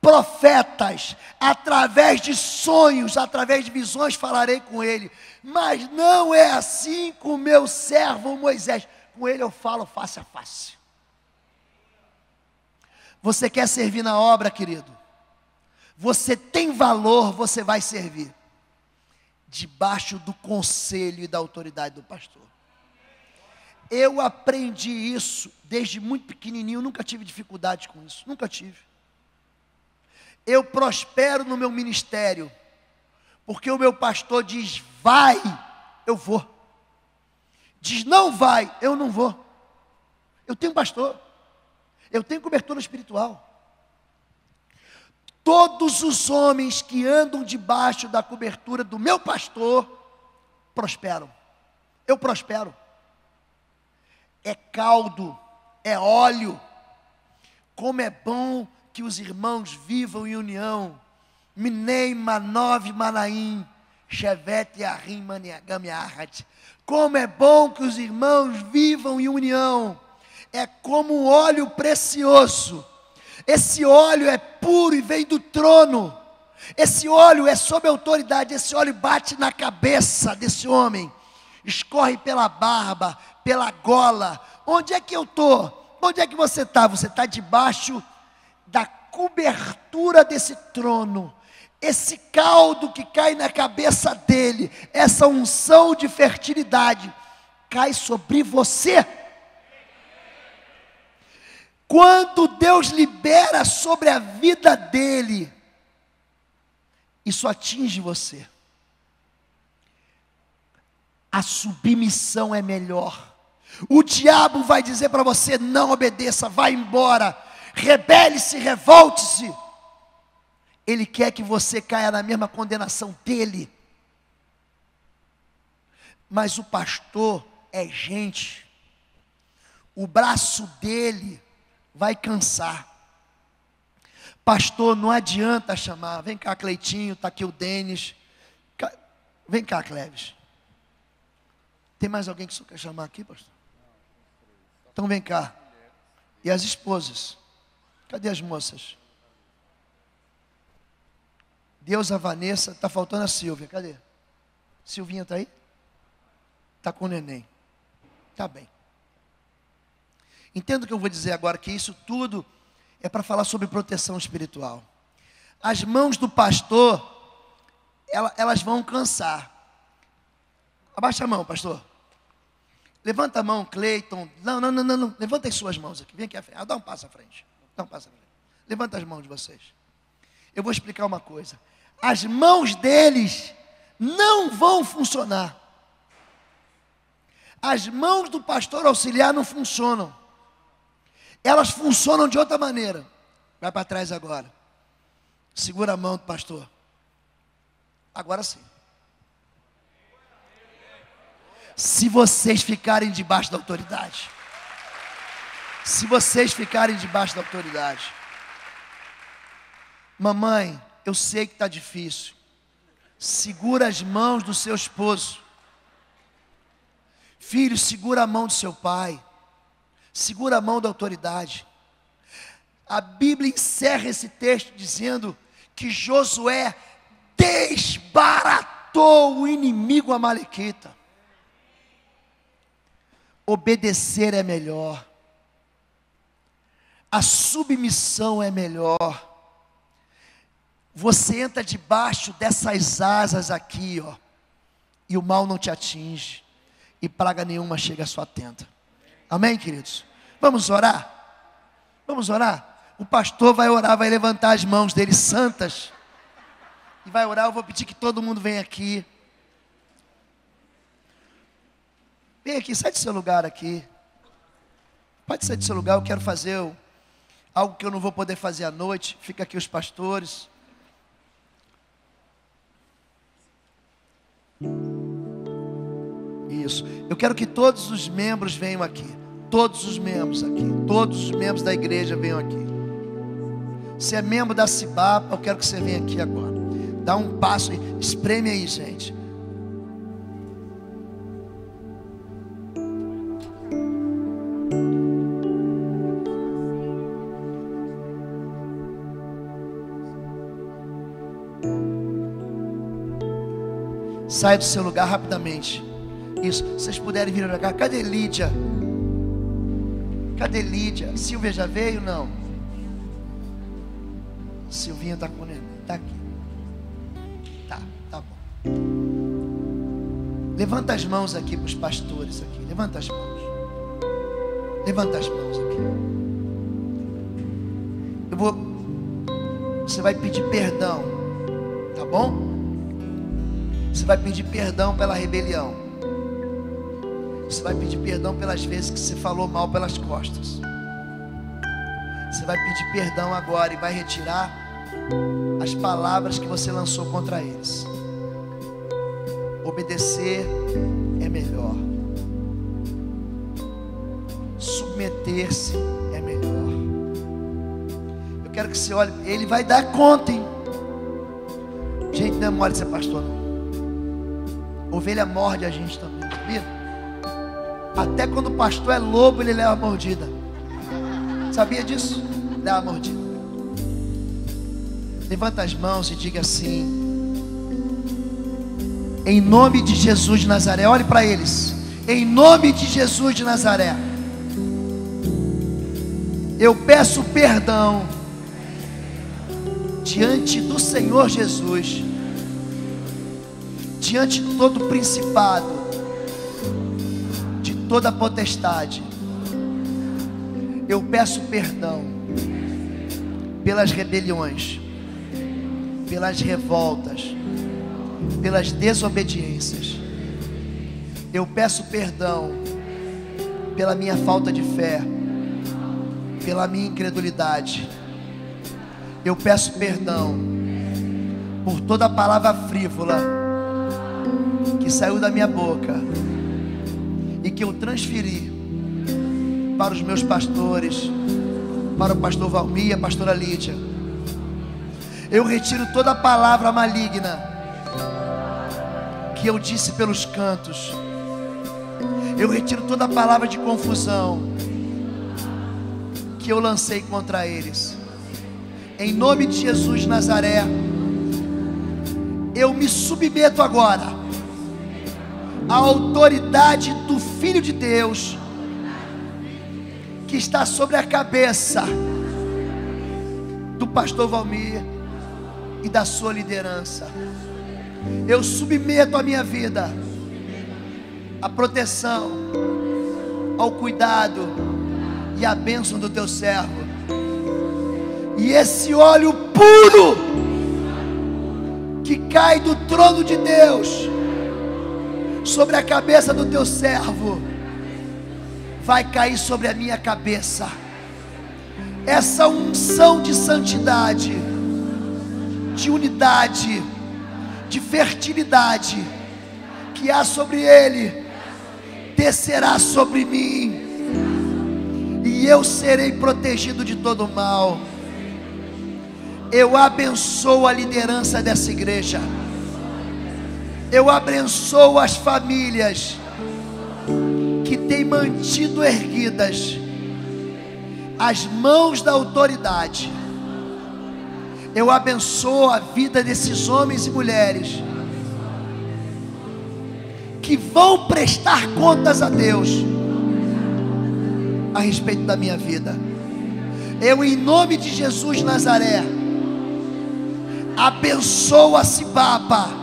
profetas, através de sonhos, através de visões, falarei com ele. Mas não é assim com o meu servo Moisés. Com ele eu falo face a face. Você quer servir na obra, querido? Você tem valor, você vai servir debaixo do conselho e da autoridade do pastor. Eu aprendi isso desde muito pequenininho, nunca tive dificuldade com isso, nunca tive. Eu prospero no meu ministério, porque o meu pastor diz, vai, eu vou. Diz, não vai, eu não vou. Eu tenho pastor, eu tenho cobertura espiritual. Todos os homens que andam debaixo da cobertura do meu pastor, prosperam. Eu prospero. É caldo, é óleo. Como é bom que os irmãos vivam em união. Minei, Manov, Manaim, Chevette, Ahim, Maniagam e Arrat. Como é bom que os irmãos vivam em união. É como um óleo precioso. Esse óleo é puro e vem do trono. Esse óleo é sob autoridade. Esse óleo bate na cabeça desse homem, escorre pela barba, pela gola. Onde é que eu estou? Onde é que você está? Você está debaixo da cobertura desse trono. Esse caldo que cai na cabeça dele, essa unção de fertilidade, cai sobre você. Quando Deus libera sobre a vida dele, isso atinge você. A submissão é melhor. O diabo vai dizer para você, não obedeça, vai embora, rebele-se, revolte-se. Ele quer que você caia na mesma condenação dele. Mas o pastor é gente. O braço dele vai cansar. Pastor, não adianta chamar. Vem cá, Cleitinho, está aqui o Denis. Vem cá, Cleves. Tem mais alguém que você quer chamar aqui, pastor? Então vem cá. E as esposas? Cadê as moças? Deus, a Vanessa, está faltando a Silvia, cadê? Silvinha está aí? Está com o neném. Está bem. Entendo o que eu vou dizer agora, que isso tudo é para falar sobre proteção espiritual. As mãos do pastor, elas vão cansar. Abaixa a mão, pastor. Levanta a mão, Cleiton. Não. Levanta as suas mãos aqui. Vem aqui à frente. Dá um passo à frente. Levanta as mãos de vocês. Eu vou explicar uma coisa. As mãos deles não vão funcionar. As mãos do pastor auxiliar não funcionam. Elas funcionam de outra maneira. Vai para trás agora. Segura a mão do pastor. Agora sim. Se vocês ficarem debaixo da autoridade. Se vocês ficarem debaixo da autoridade. Mamãe, eu sei que está difícil. segura as mãos do seu esposo. Filho, segura a mão do seu pai. Segura a mão da autoridade. A Bíblia encerra esse texto dizendo que Josué desbaratou o inimigo amalequita. Obedecer é melhor. A submissão é melhor. Você entra debaixo dessas asas aqui, ó, e o mal não te atinge, e praga nenhuma chega à sua tenda. Amém, queridos? Vamos orar? Vamos orar? O pastor vai orar, vai levantar as mãos dele santas, e vai orar. Eu vou pedir que todo mundo venha aqui. Vem aqui, sai do seu lugar aqui. Pode sair do seu lugar, eu quero fazer algo que eu não vou poder fazer à noite. Fica aqui os pastores. Isso. Eu quero que todos os membros venham aqui. Todos os membros aqui. Todos os membros da igreja venham aqui. Se é membro da Cibapa, eu quero que você venha aqui agora. Dá um passo aí. Espreme aí, gente. Sai do seu lugar rapidamente. Isso, vocês puderem vir para cá. Cadê Lídia? Cadê Lídia? Silvia já veio? Não. Silvinha está com o neném. Está aqui. Tá bom. Levanta as mãos aqui para os pastores aqui. Levanta as mãos. Levanta as mãos aqui. Você vai pedir perdão. Tá bom? Você vai pedir perdão pela rebelião. Você vai pedir perdão pelas vezes que você falou mal pelas costas. Você vai pedir perdão agora e vai retirar as palavras que você lançou contra eles. Obedecer é melhor. Submeter-se é melhor. Eu quero que você olhe. Ele vai dar conta, hein? Gente, não é mole ser pastor, não. Ovelha morde a gente também, sabia? Até quando o pastor é lobo, ele leva a mordida. Sabia disso? Leva a mordida. Levanta as mãos e diga assim: em nome de Jesus de Nazaré. Olhe para eles. Em nome de Jesus de Nazaré, eu peço perdão diante do Senhor Jesus, diante de todo principado, de toda potestade. Eu peço perdão pelas rebeliões, pelas revoltas, pelas desobediências. Eu peço perdão pela minha falta de fé, pela minha incredulidade. Eu peço perdão por toda palavra frívola que saiu da minha boca e que eu transferi para os meus pastores, para o pastor Valmir e a pastora Lídia. Eu retiro toda palavra maligna que eu disse pelos cantos. Eu retiro toda palavra de confusão que eu lancei contra eles. Em nome de Jesus de Nazaré, eu me submeto agora à autoridade do Filho de Deus, que está sobre a cabeça do pastor Valmir e da sua liderança. Eu submeto a minha vida à proteção, ao cuidado e à bênção do teu servo. E esse óleo puro que cai do trono de Deus sobre a cabeça do teu servo vai cair sobre a minha cabeça. Essa unção de santidade, de unidade, de fertilidade que há sobre ele, descerá sobre mim, e eu serei protegido de todo mal. Eu abençoo a liderança dessa igreja. Eu abençoo as famílias que têm mantido erguidas as mãos da autoridade. Eu abençoo a vida desses homens e mulheres que vão prestar contas a Deus a respeito da minha vida. Eu, em nome de Jesus de Nazaré, abençoo a Cibapa.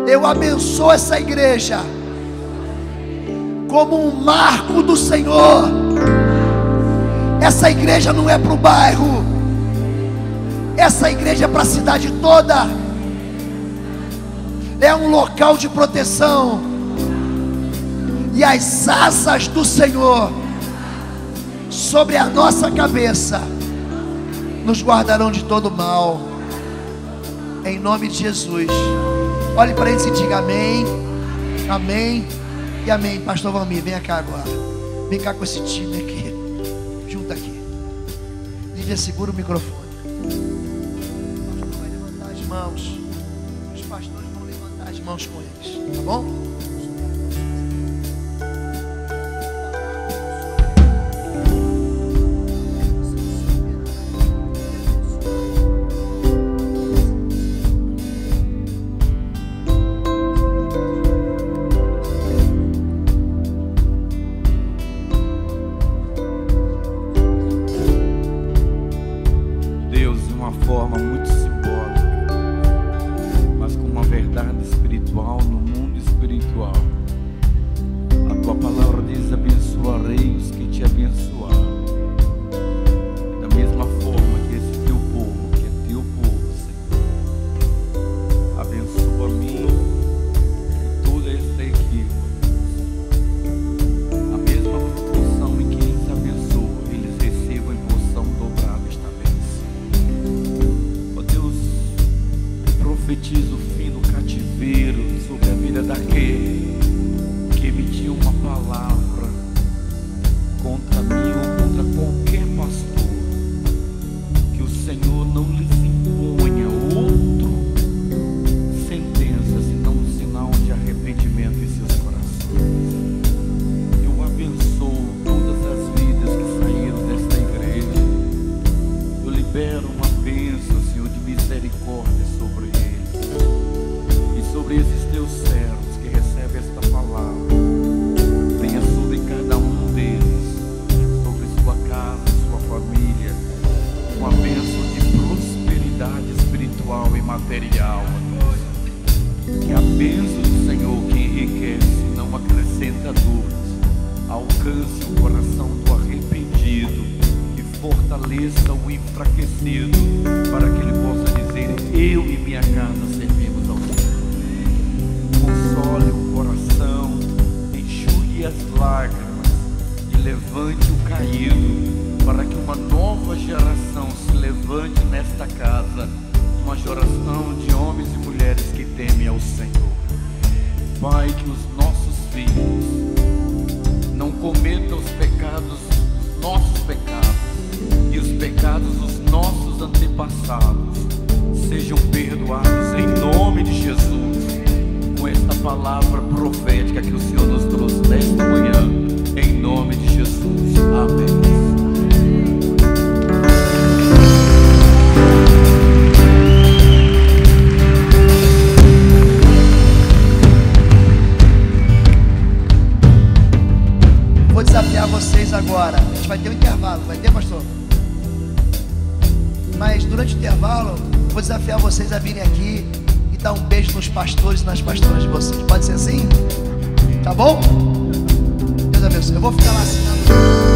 Eu abençoo essa igreja como um marco do Senhor. Essa igreja não é para o bairro, essa igreja é para a cidade toda. É um local de proteção, e as asas do Senhor sobre a nossa cabeça nos guardarão de todo mal, em nome de Jesus. Olhe para eles e diga amém, amém e amém. Pastor Valmir, vem cá agora, vem cá com esse time aqui, junto aqui. Lídia, segura o microfone. O pastor vai levantar as mãos, os pastores vão levantar as mãos com eles, tá bom? Forma muito simbólica, mas com uma verdade espiritual no mundo espiritual. A tua palavra diz: abençoarei os que te abençoaram. Da mesma forma que esse teu povo, que é teu povo, Senhor, abençoa a mim e toda esta equipe. A mesma porção em que eles abençoam, eles recebam em porção dobrada esta bênção. Profetizo o fim do cativeiro sobre a vida daquele que emitiu uma palavra contra mim ou contra qualquer pastor. Que o Senhor não lhes imponha outra sentença senão um sinal de arrependimento em seus corações. Eu abençoo todas as vidas que saíram desta igreja. Eu libero uma bênção, Senhor, de misericórdia sobre eles e sobre esses teus servos que recebem esta palavra. Venha sobre cada um deles, sobre sua casa, sua família, uma bênção de prosperidade espiritual e material. Que a bênção do Senhor, que enriquece, não acrescenta dores, alcance o coração do arrependido e fortaleça o enfraquecido, para que ele possa dizer: eu e minha casa servimos ao Senhor. Console o coração, enxugue as lágrimas e levante o caído, para que uma nova geração se levante nesta casa, uma geração de homens e mulheres que temem ao Senhor. Pai, que os nossos filhos não cometam os pecados, os nossos pecados, e os pecados dos nossos antepassados sejam perdoados em nome de Jesus, com esta palavra profética que o Senhor nos trouxe nesta manhã, em nome de Jesus. Amém. Vou desafiar vocês agora. A gente vai ter um intervalo, vai ter, pastor? Mas durante o intervalo, vou desafiar vocês a virem aqui e dar um beijo nos pastores e nas pastoras de vocês. Pode ser assim? Tá bom? Deus abençoe. Eu vou ficar lá assinando.